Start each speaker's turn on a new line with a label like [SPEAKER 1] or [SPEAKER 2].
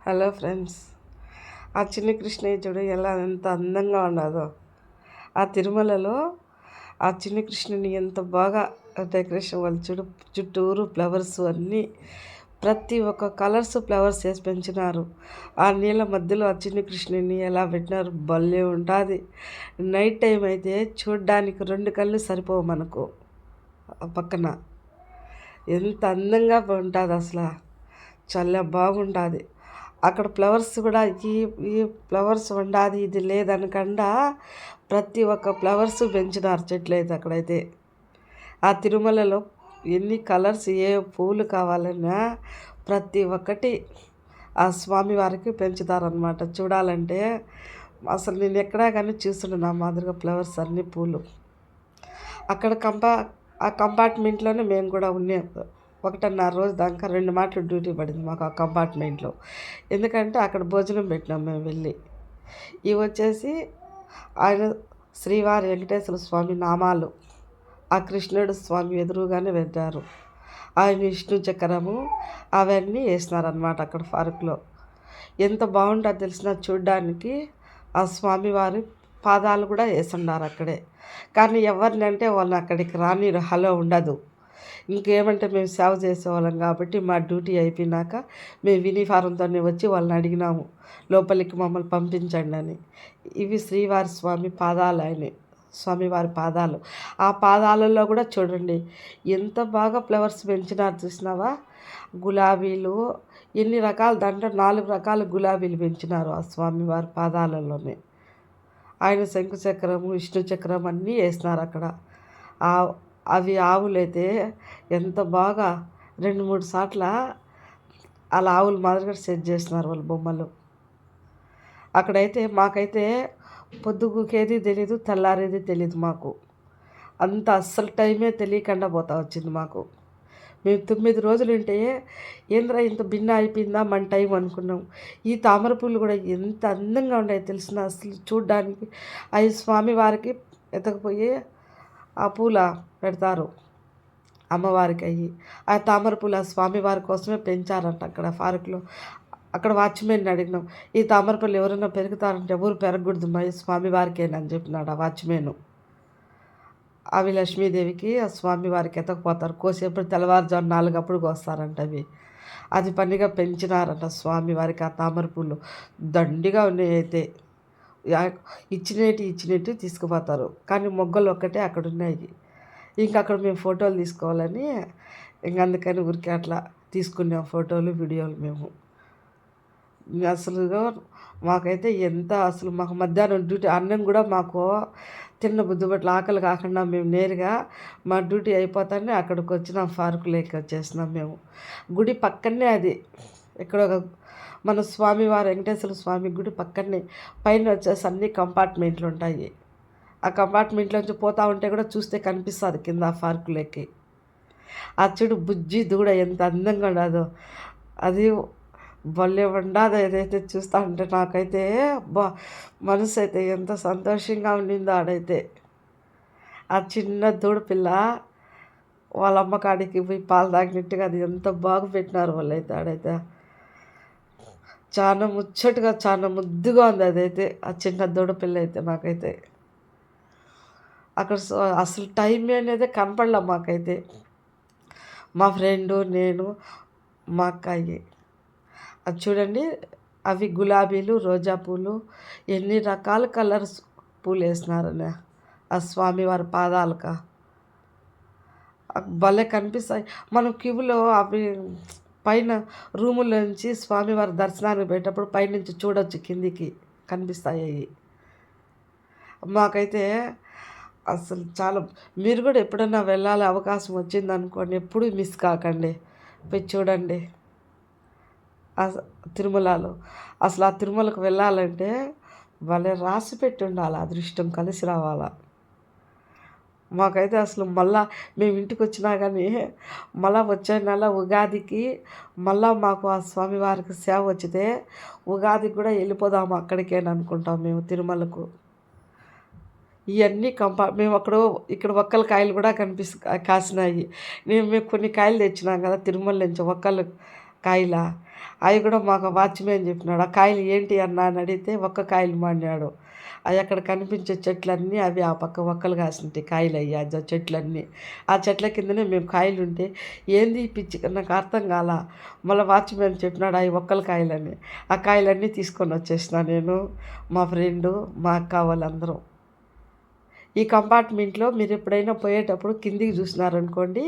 [SPEAKER 1] Hello friends, ఆ చిన్ని కృష్ణయ్య చూడు ఎంత అందంగా ఉన్నదో. ఆ తిరుమలలో ఆ చిన్ని కృష్ణుని ఎంత బాగా డెకరేషన్ వాళ్ళు చూడు, చుట్టూరు ఫ్లవర్స్ అన్నీ ప్రతి ఒక్క కలర్స్ ఫ్లవర్స్ వేసి పెంచినారు. ఆ నీళ్ళ మధ్యలో ఆ చిన్ని కృష్ణుని ఎలా పెట్టినారు, భలే ఉంటుంది. నైట్ టైం అయితే చూడ్డానికి 2 కళ్ళు సరిపోవు మనకు. ఆ పక్కన ఎంత అందంగా ఉంటుంది అసలు, చాలా బాగుంటుంది. అక్కడ ఫ్లవర్స్ కూడా ఈ ఈ ఫ్లవర్స్ ఉండాది ఇది లేదనకుండా ప్రతి ఒక్క ఫ్లవర్స్ పెంచినారు చెట్లు అయితే అక్కడైతే. ఆ తిరుమలలో ఎన్ని కలర్స్ ఏ పూలు కావాలన్నా ప్రతి ఒక్కటి ఆ స్వామివారికి పెంచుతారనమాట. చూడాలంటే అసలు నేను ఎక్కడా కానీ చూస్తుండే నా మాదిరిగా ఫ్లవర్స్ అన్ని పూలు. అక్కడ ఆ కంపార్ట్మెంట్లోనే మేము కూడా ఉన్నాం. 1.5 రోజు దాకా 2 మాటలు డ్యూటీ పడింది మాకు ఆ కంపార్ట్మెంట్లో. ఎందుకంటే అక్కడ భోజనం పెట్టినాం మేము వెళ్ళి. ఇవి వచ్చేసి ఆయన శ్రీవారి వెంకటేశ్వర స్వామి నామాలు ఆ కృష్ణుడు స్వామి ఎదురుగానే పెట్టారు. ఆయన విష్ణు చక్రము అవన్నీ వేసినారనమాట అక్కడ పార్కులో. ఎంత బాగుంటుందో తెలిసిన చూడ్డానికి. ఆ స్వామివారి పాదాలు కూడా వేసున్నారు అక్కడే. కానీ ఎవరిని అంటే వాళ్ళని అక్కడికి రానిరు, హలో ఉండదు. ఇంకేమంటే మేము సేవ చేసేవాళ్ళం కాబట్టి మా డ్యూటీ అయిపోయినాక మేము యూనిఫారంతోనే వచ్చి వాళ్ళని అడిగినాము లోపలికి మమ్మల్ని పంపించండి అని. ఇవి శ్రీవారి స్వామి పాదాలు, ఆయన స్వామివారి పాదాలు. ఆ పాదాలలో కూడా చూడండి ఎంత బాగా ఫ్లవర్స్ పెంచినారు చూసినావా. గులాబీలు ఎన్ని రకాలు, దాంట్లో 4 రకాల గులాబీలు పెంచినారు ఆ స్వామివారి పాదాలలోనే. ఆయన శంకు చక్రము విష్ణు చక్రం అన్నీ వేసినారు అక్కడ. అవి ఆవులైతే ఎంత బాగా 2-3 సార్ల అలా ఆవుల మాదిరిగా సెట్ చేస్తున్నారు వాళ్ళ బొమ్మలు. అక్కడైతే మాకైతే పొద్దుగుకేది తెలీదు, తెల్లారేది తెలీదు మాకు. అంత అస్సలు టైమే తెలియకుండా పోతా వచ్చింది మాకు. మేము 9 రోజులు ఉంటే ఏంద్రా ఇంత భిన్న అయిపోయిందా మన టైం అనుకున్నాం. ఈ తామర పూలు కూడా ఎంత అందంగా ఉన్నాయి తెలిసిన, అసలు చూడ్డానికి. అవి స్వామివారికి ఎత్తకపోయి ఆ పూల పెడతారు అమ్మవారికి. ఆ తామర పూల స్వామివారి కోసమే పెంచారంట అక్కడ పార్కులో. అక్కడ వాచ్మెన్ అడిగినాం, ఈ తామర పూలు ఎవరైనా పెరుగుతారంటే ఎవరు పెరగకూడదు మా స్వామివారికేనని చెప్పినాడు ఆ వాచ్మెన్. అవి లక్ష్మీదేవికి ఆ స్వామివారికి ఎత్తకపోతారు, కోసేపుడు తెల్లవారుజాము 4 అప్పుడు కోస్తారంట అవి. అది పనిగా పెంచినారంట స్వామివారికి ఆ తామర పూలు. దండిగా ఉన్నాయి అయితే. ఇచ్చినట్టు తీసుకుపోతారు, కానీ మొగ్గలు ఒక్కటే అక్కడ ఉన్నాయి. ఇంకా అక్కడ మేము ఫోటోలు తీసుకోవాలని అందుకని ఊరికే అట్లా తీసుకున్నాం ఫోటోలు వీడియోలు మేము. అసలుగా మాకైతే అసలు మాకు మధ్యాహ్నం డ్యూటీ అన్నం కూడా మాకు తిన్న బుద్ధిపట్ల ఆకలి కాకుండా మేము నేరుగా మా డ్యూటీ అయిపోతానే అక్కడికి వచ్చినాం, పార్కులోకి వచ్చేసినాం మేము. గుడి పక్కనే అది. ఇక్కడ మన స్వామివారు వెంకటేశ్వర స్వామి గుడి పక్కనే. పైన వచ్చేసి అన్ని కంపార్ట్మెంట్లు ఉంటాయి. ఆ కంపార్ట్మెంట్లోంచి పోతా ఉంటే కూడా చూస్తే కనిపిస్తుంది కింద ఆ పార్కులోకి. ఆ చెడు బుజ్జి దూడ ఎంత అందంగా ఉండదో, అది భలే ఉండదు. ఏదైతే చూస్తూ ఉంటే నాకైతే మనసు అయితే ఎంత సంతోషంగా ఉండిందో ఆడైతే. ఆ చిన్న దూడ పిల్ల వాళ్ళ అమ్మ కాడికి పోయి పాలు తాగినట్టుగా అది ఎంత బాగా పెట్టినారు వాళ్ళైతే ఆడైతే. చాలా ముచ్చటగా చాలా ముద్దుగా ఉంది అదైతే, ఆ చిన్న దూడ పిల్ల అయితే. నాకైతే అక్కడ అసలు టైం అనేది కనపడలే మాకైతే. మా ఫ్రెండు, నేను, మా అక్కయ్య. అది చూడండి, అవి గులాబీలు, రోజా పూలు, ఎన్ని రకాల కలర్స్ పూలు వేసినారని ఆ స్వామివారి పాదాలక భలే కనిపిస్తాయి. మనం క్యూలో అవి పైన రూములోంచి స్వామివారి దర్శనానికి పోయేటప్పుడు పైనుంచి చూడొచ్చు, కిందికి కనిపిస్తాయి అవి. మాకైతే అసలు చాలా. మీరు కూడా ఎప్పుడన్నా వెళ్ళాలి అవకాశం వచ్చింది అనుకోండి, ఎప్పుడు మిస్ కాకండి, పోయి చూడండి తిరుమలలో. అసలు ఆ తిరుమలకు వెళ్ళాలంటే భలే రాసి పెట్టి ఉండాలి, అదృష్టం కలిసి రావాలా. మాకైతే అసలు మళ్ళా మేము ఇంటికి వచ్చినా కానీ మళ్ళా వచ్చే నెల ఉగాదికి మళ్ళా మాకు ఆ స్వామివారికి సేవ వచ్చితే ఉగాదికి కూడా వెళ్ళిపోదాము అక్కడికేని అనుకుంటాం మేము తిరుమలకు. ఇవన్నీ మేము ఇక్కడ ఒక్కల కాయలు కూడా కాసినాయి. మేము కొన్ని కాయలు తెచ్చినాం కదా తిరుమల నుంచి ఒక్కలు. కాయలా? అవి కూడా మాకు వాచ్‌మెన్ చెప్పినాడు. "ఆ కాయలు ఏంటి అన్నా" అని అడిగితే "ఒక్క కాయలు మా" అన్నాడు. అయి అక్కడ కనిపించే చెట్లన్నీ అవి ఆ పక్క ఒక్కలు కాసింటాయి కాయలయ్యి చెట్లన్నీ. ఆ చెట్ల కిందనే మేము కాయలుంటే, ఏంది ఈ పిచ్చి నాకు అర్థం కాలా. మళ్ళా వాచ్‌మెన్ చెప్పినాడు అయి ఒక్కల కాయలని. ఆ కాయలన్నీ తీసుకొనొచ్చేసినా నేను, మా ఫ్రెండు, మా అక్క వాళ్ళందరం. ఈ కంపార్ట్మెంట్‌లో మీరెప్పుడైనా పోయేటప్పుడు కిందికి చూసినారనుకోండి